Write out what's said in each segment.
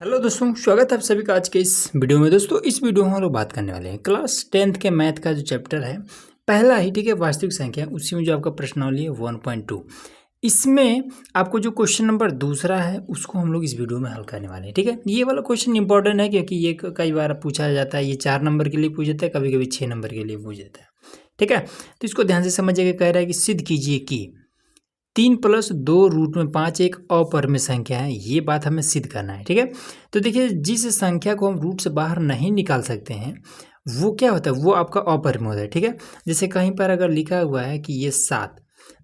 Hello दोस्तों, स्वागत है आप सभी का आज के इस वीडियो में। दोस्तों इस वीडियो में हम लोग बात करने वाले हैं क्लास 10th के मैथ का जो चैप्टर है पहला ही, ठीक है, वास्तविक संख्या, उसी में जो आपका प्रश्नावली है 1.2। इसमें आपको जो क्वेश्चन नंबर दूसरा है उसको हम लोग इस वीडियो में हल करने वाले हैं। ठीक है, ये वाला क्वेश्चन इंपॉर्टेंट है क्योंकि ये कई बार पूछा जाता है। ये 4 नंबर के लिए पूछ जाता है, कभी कभी 6 नंबर के लिए पूछ जाता है। ठीक है, तो इसको ध्यान से समझिएगा। कह रहा है कि सिद्ध कीजिए कि 3+2√5 एक अपरिमेय संख्या है। ये बात हमें सिद्ध करना है। ठीक है, तो देखिए, जिस संख्या को हम रूट से बाहर नहीं निकाल सकते हैं वो क्या होता है, वो आपका अपरिमेय होता है। ठीक है, जैसे कहीं पर अगर लिखा हुआ है कि ये 7,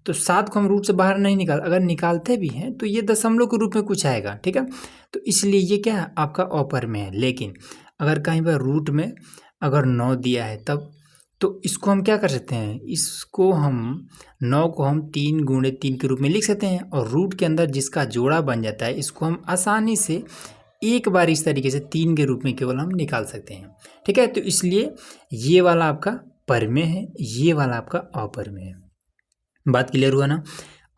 तो 7 को हम रूट से बाहर नहीं अगर निकालते भी हैं तो ये दशमलव के रूप में कुछ आएगा। ठीक है, तो इसलिए ये क्या है, आपका अपरिमेय है। लेकिन अगर कहीं पर रूट में अगर 9 दिया है तब, तो इसको हम क्या कर सकते हैं, इसको हम 9 को हम 3 × 3 के रूप में लिख सकते हैं और रूट के अंदर जिसका जोड़ा बन जाता है इसको हम आसानी से एक बार इस तरीके से 3 के रूप में केवल हम निकाल सकते हैं। ठीक है, तो इसलिए ये वाला आपका परिमेय है, ये वाला आपका अपरिमेय है। बात क्लियर हुआ ना।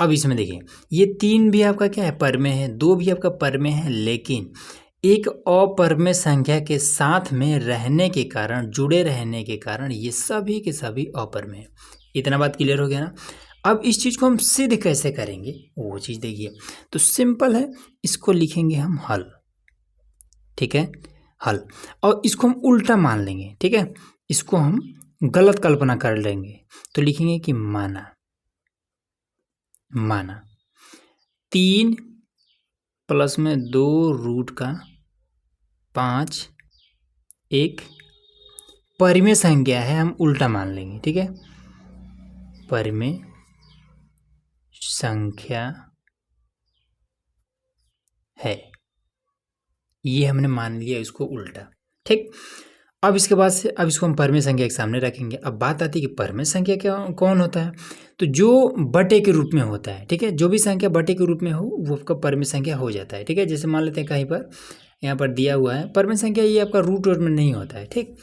अब इसमें देखिए, ये 3 भी आपका क्या है, परिमेय है, 2 भी आपका परिमेय है, लेकिन एक अपरिमेय संख्या के साथ में रहने के कारण, जुड़े रहने के कारण ये सभी के सभी अपरिमेय हैं। इतना बात क्लियर हो गया ना। अब इस चीज़ को हम सिद्ध कैसे करेंगे वो चीज़ देखिए। तो सिंपल है, इसको लिखेंगे हम हल। ठीक है, हल। और इसको हम उल्टा मान लेंगे। ठीक है, इसको हम गलत कल्पना कर लेंगे तो लिखेंगे कि माना 3 प्लस में 2√5 एक परिमेय संख्या है, हम उल्टा मान लेंगे। ठीक है, परिमेय संख्या है, ये हमने मान लिया इसको उल्टा। ठीक, अब इसके बाद से अब इसको हम परिमेय संख्या के सामने रखेंगे। अब बात आती है कि परिमेय संख्या क्या कौन होता है, तो जो बटे के रूप में होता है। ठीक है, जो भी संख्या बटे के रूप में हो वो आपका परिमेय संख्या हो जाता है। ठीक है, जैसे मान लेते हैं कहीं पर यहाँ पर दिया हुआ है परिमेय संख्या, ये आपका रूट में नहीं होता है। ठीक,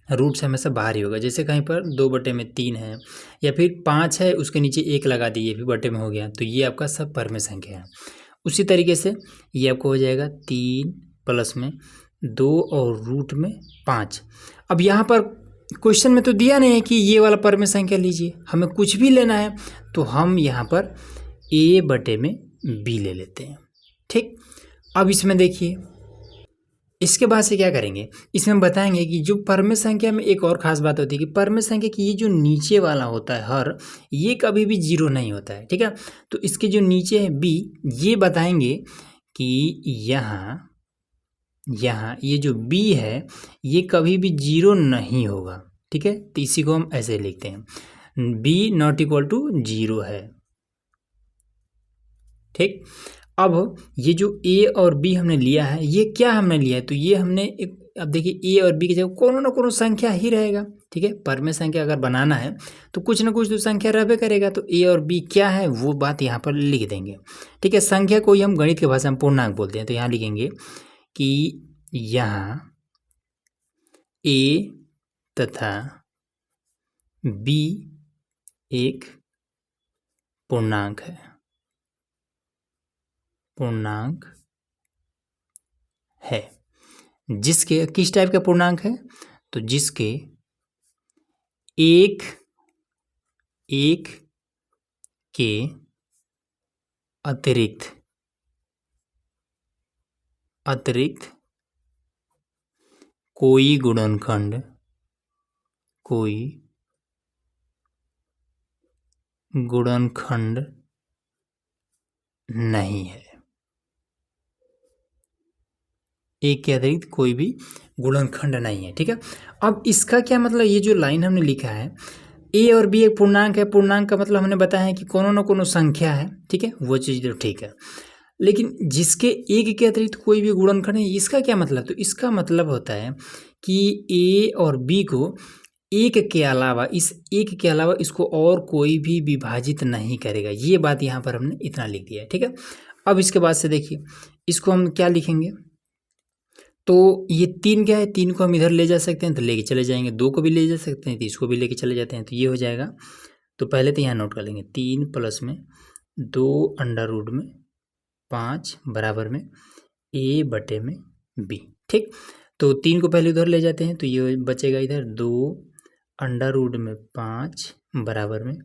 रूट से हमेशा बाहर ही होगा। जैसे कहीं पर 2/3 है या फिर 5 है, उसके नीचे 1 लगा दिए, फिर बटे में हो गया, तो ये आपका सब परिमेय संख्या है। उसी तरीके से ये आपको हो जाएगा 3 प्लस में 2 और √5। अब यहाँ पर क्वेश्चन में तो दिया नहीं है कि ये वाला परिमेय संख्या लीजिए, हमें कुछ भी लेना है तो हम यहाँ पर a/b ले लेते हैं। ठीक, अब इसमें देखिए, इसके बाद से क्या करेंगे, इसमें बताएंगे कि जो परिमेय संख्या में एक और ख़ास बात होती है कि परिमेय संख्या की ये जो नीचे वाला होता है हर, ये कभी भी 0 नहीं होता है। ठीक है, तो इसके जो नीचे है b, ये बताएंगे कि यहाँ ये जो b है ये कभी भी 0 नहीं होगा। ठीक है, तो इसी को हम ऐसे लिखते हैं, b ≠ 0 है। ठीक, अब ये जो a और b हमने लिया है, ये क्या हमने लिया है, तो ये हमने एक, अब देखिए a और b की जगह कोनो ना कोनो संख्या ही रहेगा। ठीक है, परिमेय संख्या अगर बनाना है तो कुछ ना कुछ तो संख्या रहबे करेगा, तो a और b क्या है वो बात यहाँ पर लिख देंगे। ठीक है, संख्या को ही हम गणित की भाषा में पूर्णांक बोलते हैं, तो यहाँ लिखेंगे कि यहाँ a तथा b एक पूर्णांक है, जिसके किस टाइप का पूर्णांक है, तो जिसके एक के अतिरिक्त कोई गुणनखंड नहीं है। एक के अतिरिक्त कोई भी गुणनखंड नहीं है। ठीक है, अब इसका क्या मतलब, ये जो लाइन हमने लिखा है a और b एक पूर्णांक है, पूर्णांक का मतलब हमने बताया है कि कोनो न कोनो संख्या है। ठीक है, वो चीज़ तो ठीक है, लेकिन जिसके एक के अतिरिक्त कोई भी गुणनखंड है, इसका क्या मतलब, तो इसका मतलब होता है कि a और b को एक के अलावा, इस एक के अलावा इसको और कोई भी विभाजित नहीं करेगा। ये बात यहाँ पर हमने इतना लिख दिया है। ठीक है, अब इसके बाद से देखिए, इसको हम क्या लिखेंगे, तो ये 3 क्या है, 3 को हम इधर ले जा सकते हैं तो लेके चले जाएंगे, 2 को भी ले जा सकते हैं तो इसको भी लेके चले जाते हैं, तो ये हो जाएगा। तो पहले तो यहाँ नोट कर लेंगे, 3 प्लस में 2 √5 बराबर में ए बटे में बी। ठीक, तो 3 को पहले उधर ले जाते हैं तो ये बचेगा इधर 2 अंडर रूट में 5 बराबर में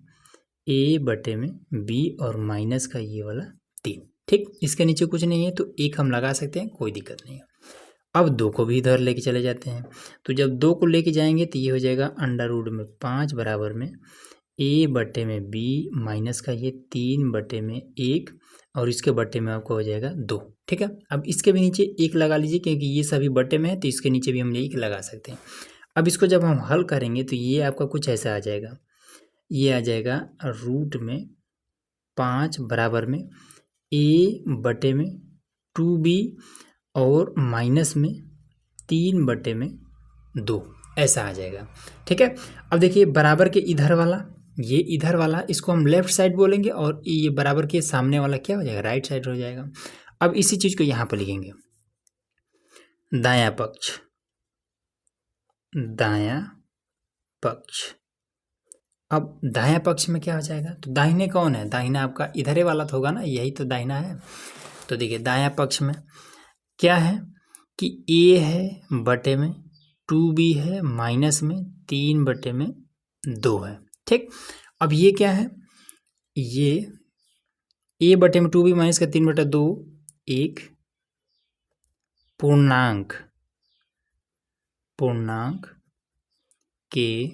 ए बटे में बी और माइनस का ये वाला 3। ठीक, इसके नीचे कुछ नहीं है तो 1 हम लगा सकते हैं, कोई दिक्कत नहीं है। अब 2 को भी इधर लेके चले जाते हैं तो जब 2 को लेके जाएंगे तो ये हो जाएगा अंडर रूट में 5 बराबर में ए बटे में बी माइनस का ये 3 बटे में 1 और इसके बटे में आपको हो जाएगा 2। ठीक है, अब इसके भी नीचे 1 लगा लीजिए क्योंकि ये सभी बटे में है तो इसके नीचे भी हम 1 लगा सकते हैं। अब इसको जब हम हल करेंगे तो ये आपका कुछ ऐसा आ जाएगा, ये आ जाएगा रूट में 5 बराबर में ए बटे में 2b और माइनस में 3 बटे में 2 ऐसा आ जाएगा। ठीक है, अब देखिए बराबर के इधर वाला, ये इधर वाला इसको हम लेफ्ट साइड बोलेंगे और ये बराबर के सामने वाला क्या हो जाएगा, राइट साइड हो जाएगा। अब इसी चीज़ को यहाँ पर लिखेंगे, दायां पक्ष, दायां पक्ष। अब दायां पक्ष में क्या हो जाएगा, तो दाहिने कौन है, दाहिना आपका इधरे वाला तो होगा ना, यही तो दाहिना है। तो देखिए दायां पक्ष में क्या है कि ए है बटे में 2b है माइनस में 3 बटे में 2 है। ठीक, अब ये क्या है, ये ए बटे में 2b माइनस का 3 बटे 2 एक पूर्णांक के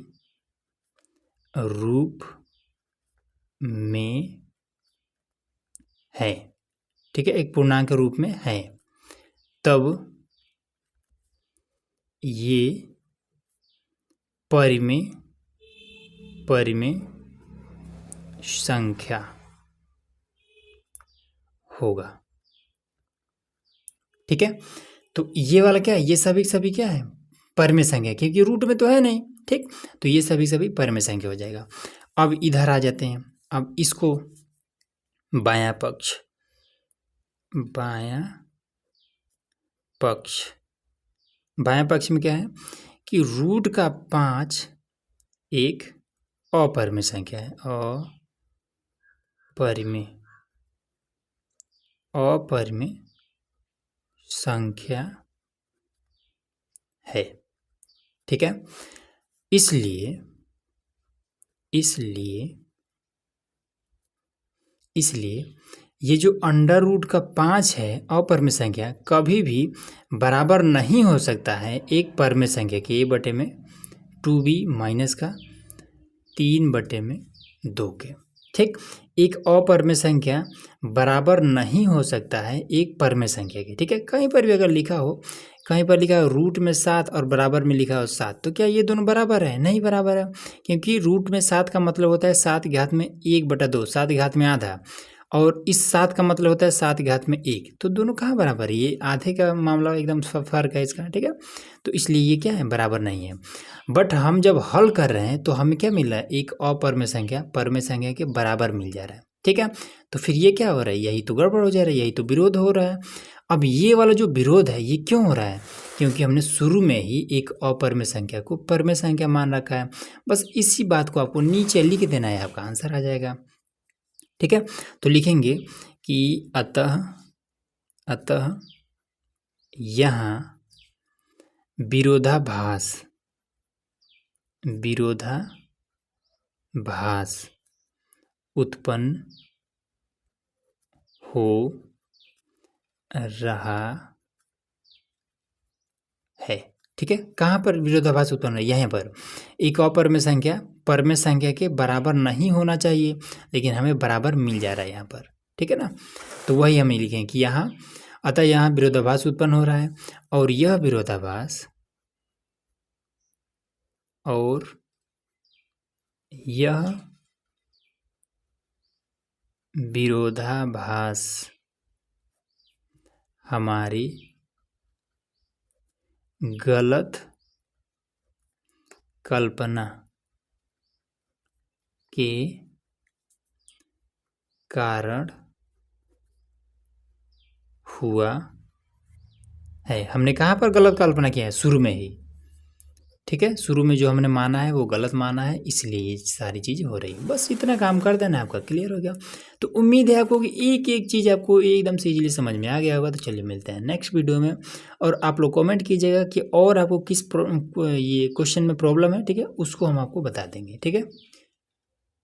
रूप में है। ठीक है, एक पूर्णांक के रूप में है, तब ये परिमेय संख्या होगा। ठीक है, तो ये वाला क्या है, ये सभी क्या है, परिमेय संख्या, क्योंकि रूट में तो है नहीं। ठीक, तो ये सभी परिमेय संख्या हो जाएगा। अब इधर आ जाते हैं, अब इसको बायां पक्ष, बायां पक्ष में क्या है कि रूट का 5 एक अपरिमेय संख्या है, अपरिमेय संख्या है। ठीक है, इसलिए ये जो अंडर रूट का 5 है अपरिमेय संख्या कभी भी बराबर नहीं हो सकता है एक परिमेय संख्या के, ए बटे में 2b माइनस का 3 बटे में 2 के। ठीक, एक अपरिमेय संख्या बराबर नहीं हो सकता है एक परिमेय संख्या के। ठीक है, कहीं पर भी अगर लिखा हो, कहीं पर लिखा हो रूट में 7 और बराबर में लिखा हो 7, तो क्या ये दोनों बराबर है, नहीं बराबर है, क्योंकि रूट में 7 का मतलब होता है 7 घात में 1/2, 7 घात में आधा, और इस 7 का मतलब होता है 7 घात में 1, तो दोनों कहाँ बराबर है, ये आधे का मामला एकदम फर्क है इसका। ठीक है, तो इसलिए ये क्या है, बराबर नहीं है। बट हम जब हल कर रहे हैं तो हमें क्या मिल रहा है, एक अपरिमेय संख्या परिमेय संख्या के बराबर मिल जा रहा है। ठीक है, तो फिर ये क्या हो रहा है, यही तो गड़बड़ हो जा रहा है, यही तो विरोध हो रहा है। अब ये वाला जो विरोध है ये क्यों हो रहा है, क्योंकि हमने शुरू में ही एक अपरिमेय संख्या को परिमेय संख्या मान रखा है। बस इसी बात को आपको नीचे लिख देना है, आपका आंसर आ जाएगा। ठीक है, तो लिखेंगे कि अतः यहाँ विरोधाभास उत्पन्न हो रहा है। ठीक है, कहाँ पर विरोधाभास उत्पन्न है, यहाँ पर एक अपरिमेय संख्या परिमेय संख्या के बराबर नहीं होना चाहिए, लेकिन हमें बराबर मिल जा रहा है यहाँ पर। ठीक है ना, तो वही हमें लिखें कि यहाँ अतः यहाँ विरोधाभास उत्पन्न हो रहा है, और यह विरोधाभास हमारी गलत कल्पना के कारण हुआ है। हमने कहाँ पर गलत कल्पना किया है, शुरू में ही। ठीक है, शुरू में जो हमने माना है वो गलत माना है, इसलिए ये सारी चीज़ हो रही है। बस इतना काम कर देना, आपका क्लियर हो गया। तो उम्मीद है आपको कि एक एक चीज़ आपको एकदम से इजीली समझ में आ गया होगा। तो चलिए मिलते हैं नेक्स्ट वीडियो में, और आप लोग कमेंट कीजिएगा कि और आपको किस ये क्वेश्चन में प्रॉब्लम है, ठीक है, उसको हम आपको बता देंगे। ठीक है।